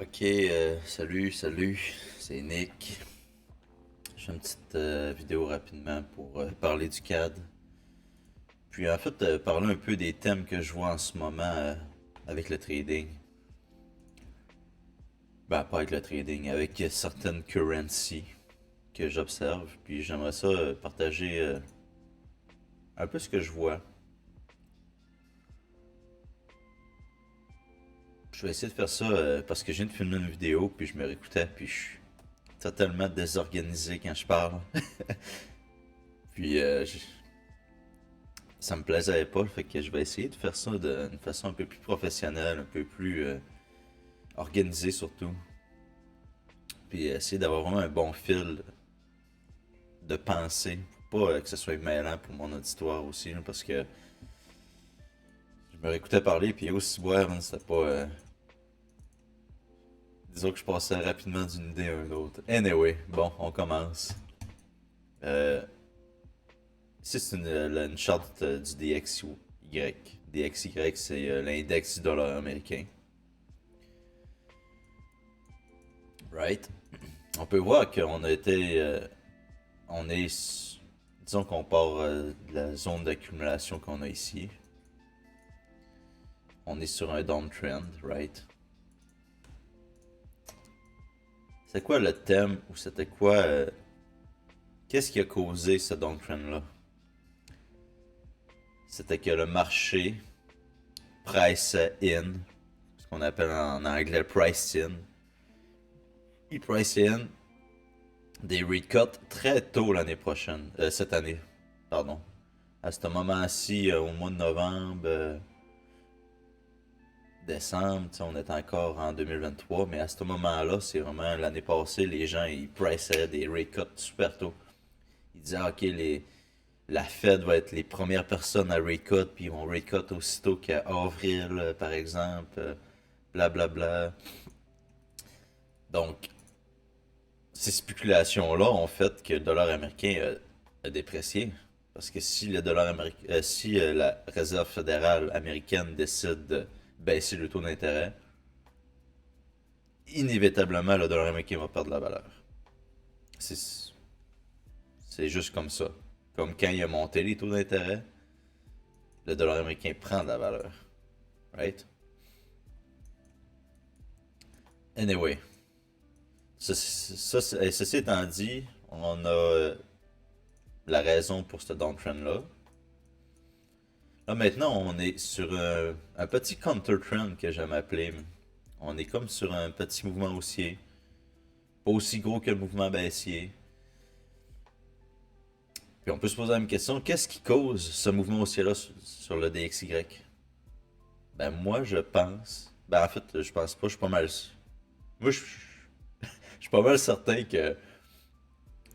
Ok, salut, c'est Nick. Je fais une petite vidéo rapidement pour parler du CAD. Puis en fait, parler un peu des thèmes que je vois en ce moment avec le trading. Ben, pas avec le trading, avec certaines currencies que j'observe. Puis j'aimerais ça partager un peu ce que je vois. Je vais essayer de faire ça parce que je viens de filmer une vidéo, puis je me réécoutais, puis je suis totalement désorganisé quand je parle. Puis ça me plaisait pas, fait que je vais essayer de faire ça d'une façon un peu plus professionnelle, un peu plus organisée surtout. Puis essayer d'avoir vraiment un bon fil de pensée, pour pas que ce soit mêlant pour mon auditoire aussi, là, parce que je me réécoutais parler, puis aussi boire, man, c'était pas. Disons que je passais rapidement d'une idée à une autre. Anyway, bon, on commence. Euh, Ici, c'est une charte du DXY. DXY, c'est l'index du dollar américain. Right? On peut voir qu'on a été. On est. Disons qu'on part de la zone d'accumulation qu'on a ici. On est sur un downtrend, right? C'est quoi le thème ou c'était quoi. Qu'est-ce qui a causé ce downtrend-là? C'était que le marché price in, ce qu'on appelle en anglais price in, il price in des rate cuts très tôt l'année prochaine, cette année, pardon. À ce moment-ci, au mois de novembre, décembre, on est encore en 2023, mais à ce moment-là, c'est vraiment l'année passée, les gens ils priceaient des rate cuts super tôt. Ils disaient, ok, la Fed va être les premières personnes à rate cut, puis ils vont rate cut aussitôt qu'à avril, par exemple, blablabla. Donc, ces spéculations-là ont fait que le dollar américain a déprécié. Parce que si le dollar américain, si la Réserve fédérale américaine décide de baisser le taux d'intérêt, inévitablement le dollar américain va perdre de la valeur. C'est c'est juste comme ça. Comme quand il a monté les taux d'intérêt, le dollar américain prend de la valeur. Right? Anyway, ceci étant dit, on a la raison pour ce downtrend-là. Là, maintenant, on est sur un petit counter-trend que j'aime appeler. On est comme sur un petit mouvement haussier. Pas aussi gros que le mouvement baissier. Puis on peut se poser la même question, qu'est-ce qui cause ce mouvement haussier-là sur le DXY? Ben moi, je pense... Ben en fait, je pense pas, je suis pas mal... Moi, je suis pas mal certain que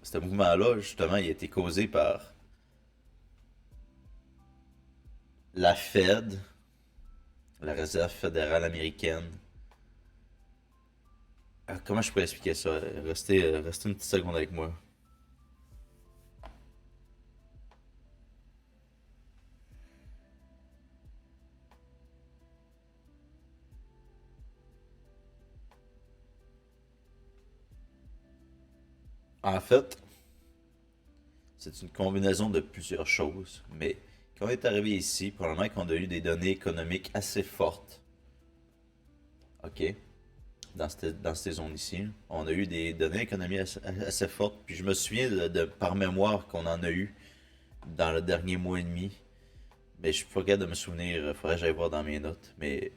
ce mouvement-là, justement, il a été causé par la Fed, la Réserve fédérale américaine. Comment je pourrais expliquer ça? Restez une petite seconde avec moi. En fait, c'est une combinaison de plusieurs choses, mais quand on est arrivé ici, probablement qu'on a eu des données économiques assez fortes, ok, dans ces zones ici. On a eu des données économiques assez fortes, puis je me souviens par mémoire qu'on en a eu dans le dernier mois et demi, mais je suis pas capable de me souvenir, il faudrait que j'aille voir dans mes notes, mais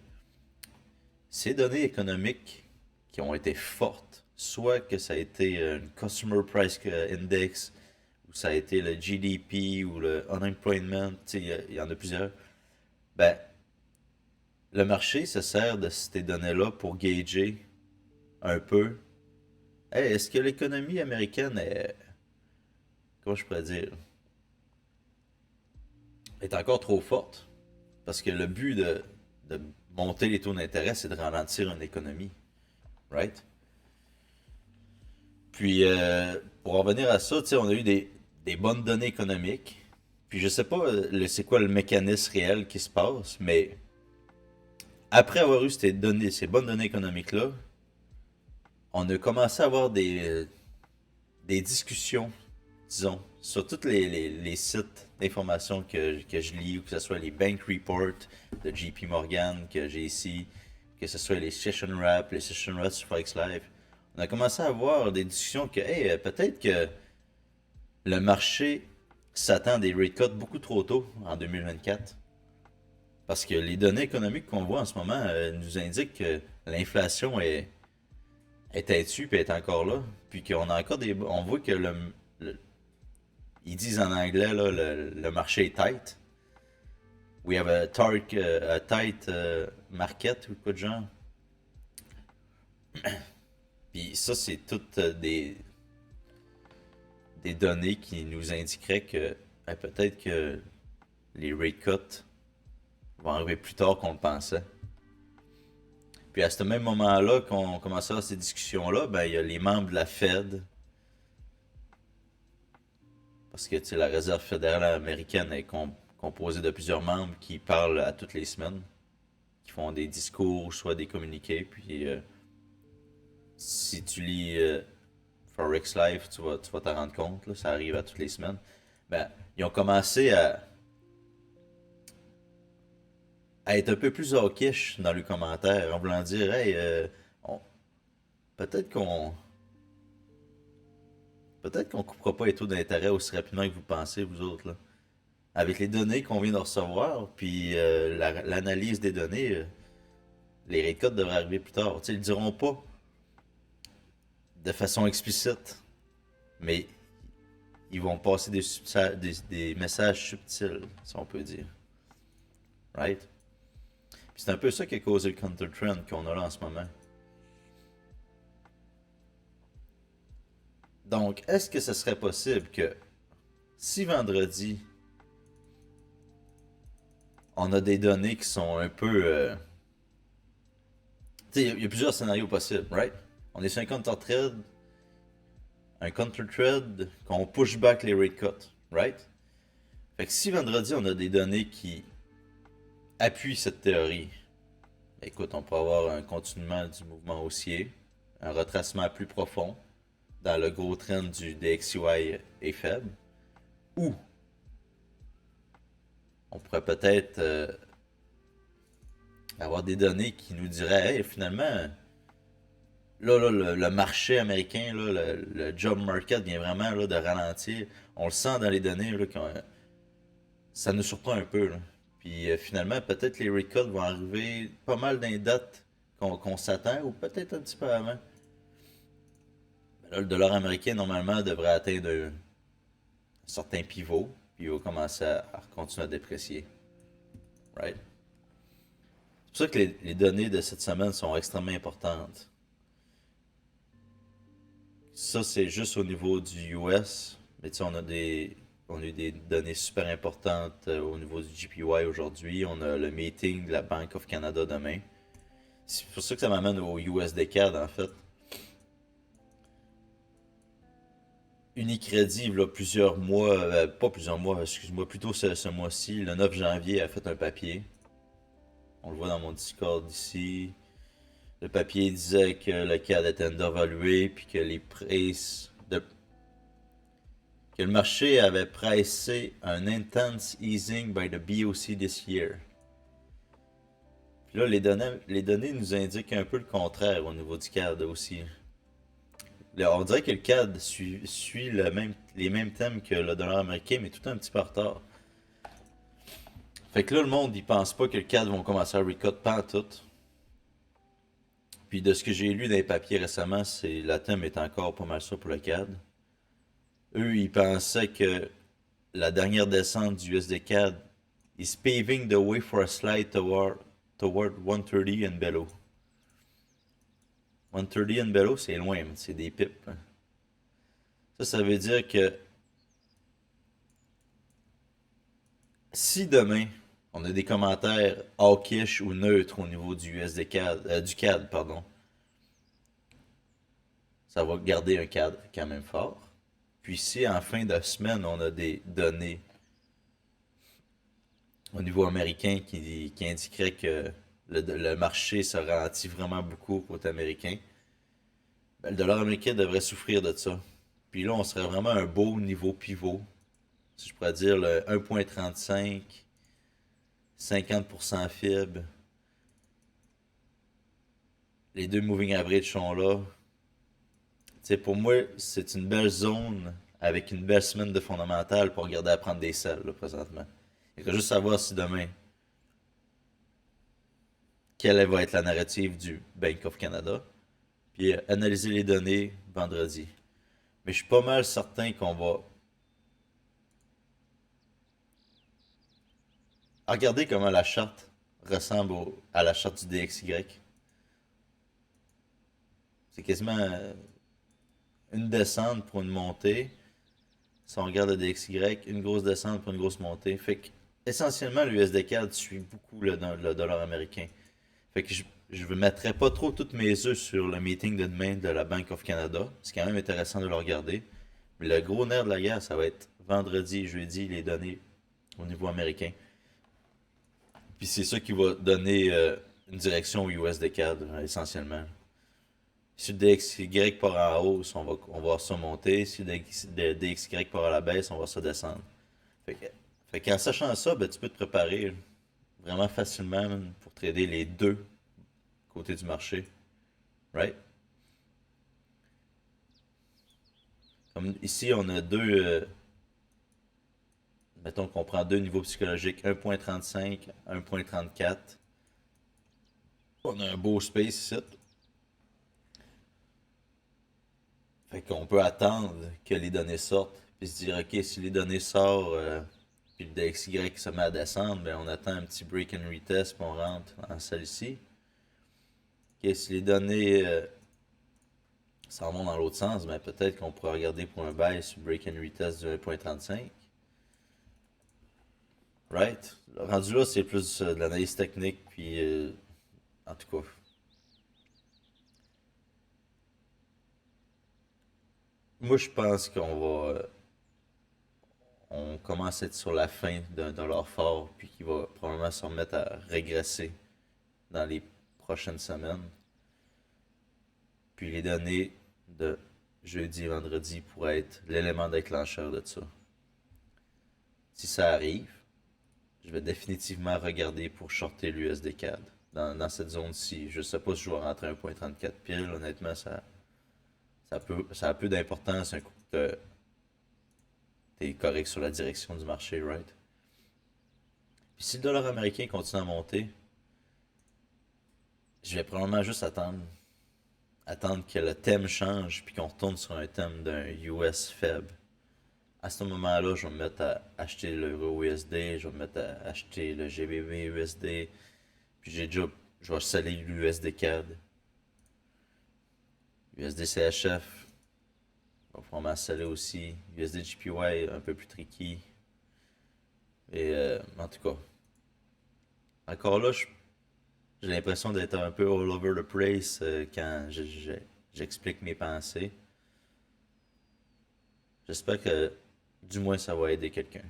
ces données économiques qui ont été fortes, soit que ça a été une Customer Price Index, ou ça a été le GDP ou le Unemployment, il y en a plusieurs, ben, le marché se sert de ces données-là pour gager un peu. Hey, est-ce que l'économie américaine est, comment je pourrais dire, est encore trop forte? Parce que le but de monter les taux d'intérêt, c'est de ralentir une économie, right? Puis, pour en revenir à ça, on a eu des bonnes données économiques. Puis, je sais pas c'est quoi le mécanisme réel qui se passe, mais après avoir eu ces bonnes données économiques-là, on a commencé à avoir des discussions, disons, sur tous les sites d'information que je lis, ou que ce soit les Bank Reports de JP Morgan que j'ai ici, que ce soit les Session Rap sur Forex Live. On a commencé à avoir des discussions que, hey, peut-être que le marché s'attend à des rate cuts beaucoup trop tôt en 2024. Parce que les données économiques qu'on voit en ce moment nous indiquent que l'inflation est têtue et est encore là. Puis qu'on a encore des. On voit que le- ils disent en anglais là, le marché est tight. We have a tight market ou quoi de genre. Puis ça, c'est toutes des données qui nous indiqueraient que peut-être que les rate cuts vont arriver plus tard qu'on le pensait. Puis à ce même moment-là, qu'on commençait à avoir ces discussions-là, ben il y a les membres de la Fed, parce que tu sais, la Réserve fédérale américaine est composée de plusieurs membres qui parlent à toutes les semaines, qui font des discours, soit des communiqués, puis si tu lis Forex Live, tu vas t'en rendre compte, là, ça arrive à toutes les semaines. Ben, ils ont commencé à être un peu plus hawkish dans les commentaires, en voulant dire, hey, on- peut-être qu'on peut-être qu'on coupera pas les taux d'intérêt aussi rapidement que vous pensez, vous autres, là. Avec les données qu'on vient de recevoir, puis l'analyse des données, les rate cuts devraient arriver plus tard. Tu sais, ils le diront pas de façon explicite, mais ils vont passer des messages subtils, si on peut dire. Right? Puis c'est un peu ça qui a causé le counter-trend qu'on a là en ce moment. Donc, est-ce que ce serait possible que si vendredi, on a des données qui sont un peu... tu sais, il y a plusieurs scénarios possibles, right? On est sur un counter-thread qu'on push back les rate cuts, right? Fait que si vendredi, on a des données qui appuient cette théorie, ben écoute, on peut avoir un continuement du mouvement haussier, un retracement plus profond dans le gros trend du DXY est faible, ou on pourrait peut-être avoir des données qui nous diraient, hey, finalement, là, le marché américain, là, le job market vient vraiment là, de ralentir. On le sent dans les données, là, ça nous surprend un peu. Là. Puis finalement, peut-être les rate cuts vont arriver pas mal dans les dates qu'on s'attend, ou peut-être un petit peu avant. Mais là, le dollar américain, normalement, devrait atteindre un certain pivot, puis il va commencer à continuer à déprécier. Right? C'est pour ça que les données de cette semaine sont extrêmement importantes. Ça, c'est juste au niveau du US. Mais tu sais, on a eu des données super importantes au niveau du GPY aujourd'hui. On a le meeting de la Bank of Canada demain. C'est pour ça que ça m'amène au USD CAD, en fait. Unicredit, il y a plusieurs mois, pas plusieurs mois, excuse-moi, plutôt ce mois-ci, le 9 janvier, a fait un papier. On le voit dans mon Discord ici. Le papier disait que le CAD était undervalué, puis que que le marché avait pricé un intense easing by the BOC this year. Puis là, les données nous indiquent un peu le contraire au niveau du CAD aussi. Là, on dirait que le CAD suit les mêmes thèmes que le dollar américain, mais tout un petit peu en retard. Fait que là, le monde, il pense pas que le CAD vont commencer à recut pas en tout. Puis de ce que j'ai lu dans les papiers récemment, c'est la thème est encore pas mal ça pour le CAD. Eux, ils pensaient que la dernière descente du USD CAD is paving the way for a slide toward 130 and below. 130 and below, c'est loin, c'est des pipes. Hein. Ça veut dire que si demain, on a des commentaires hawkish ou neutres au niveau du USD CAD, du CAD, pardon, ça va garder un CAD quand même fort. Puis si en fin de semaine, on a des données au niveau américain qui indiqueraient que le marché se ralentit vraiment beaucoup côté américain, Ben, le dollar américain devrait souffrir de ça. Puis là, on serait vraiment à un beau niveau pivot. Si je pourrais dire le 1,35, 50% fibre. Les deux moving average sont là. Tu sais, pour moi, c'est une belle zone avec une belle semaine de fondamentale pour regarder à prendre des selles, là, présentement. Il faut juste savoir si demain, quelle va être la narrative du Bank of Canada, puis analyser les données vendredi. Mais je suis pas mal certain qu'on va regarder comment la charte ressemble à la charte du DXY. C'est quasiment une descente pour une montée. Si on regarde le DXY, une grosse descente pour une grosse montée. Fait que, essentiellement, l'USD4 suit beaucoup le dollar américain. Fait que je ne mettrai pas trop toutes mes œufs sur le meeting de demain de la Bank of Canada. C'est quand même intéressant de le regarder. Mais le gros nerf de la guerre, ça va être vendredi et jeudi, les données au niveau américain. Puis c'est ça qui va donner une direction au USD4, essentiellement. Si le DXY part en hausse, on va voir ça monter. Si le DXY part à la baisse, on va voir ça descendre. Fait que, fait qu'en sachant ça, ben, tu peux te préparer vraiment facilement man, pour trader les deux côtés du marché. Right? Comme ici, on a mettons qu'on prend deux niveaux psychologiques, 1.35, 1.34. On a un beau space ici. Fait qu'on peut attendre que les données sortent, puis se dire, ok, si les données sortent, puis le DXY se met à descendre, ben on attend un petit break and retest, puis on rentre dans celle-ci. Ok, si les données s'en vont dans l'autre sens, ben peut-être qu'on pourrait regarder pour un buy sur break and retest du 1.35. Right? Le rendu là, c'est plus de l'analyse technique, puis en tout cas, moi je pense on commence à être sur la fin d'un leur fort, puis qu'il va probablement se remettre à régresser dans les prochaines semaines. Puis les données de jeudi et vendredi pourraient être l'élément déclencheur de ça. Si ça arrive, je vais définitivement regarder pour shorter l'USD CAD dans cette zone-ci. Je sais pas si je vais rentrer 1.34 pile, honnêtement, ça a peu d'importance un coup que t'es correct sur la direction du marché, right? Puis si le dollar américain continue à monter, je vais probablement juste attendre que le thème change puis qu'on retourne sur un thème d'un US faible. À ce moment-là, je vais me mettre à acheter l'euro USD, je vais me mettre à acheter le GBP USD, puis je vais sceller l'USD CAD, USD CHF, je vais probablement sceller aussi, USD JPY un peu plus tricky, et en tout cas, encore là, j'ai l'impression d'être un peu all over the place quand j'explique mes pensées. J'espère que du moins ça va aider quelqu'un.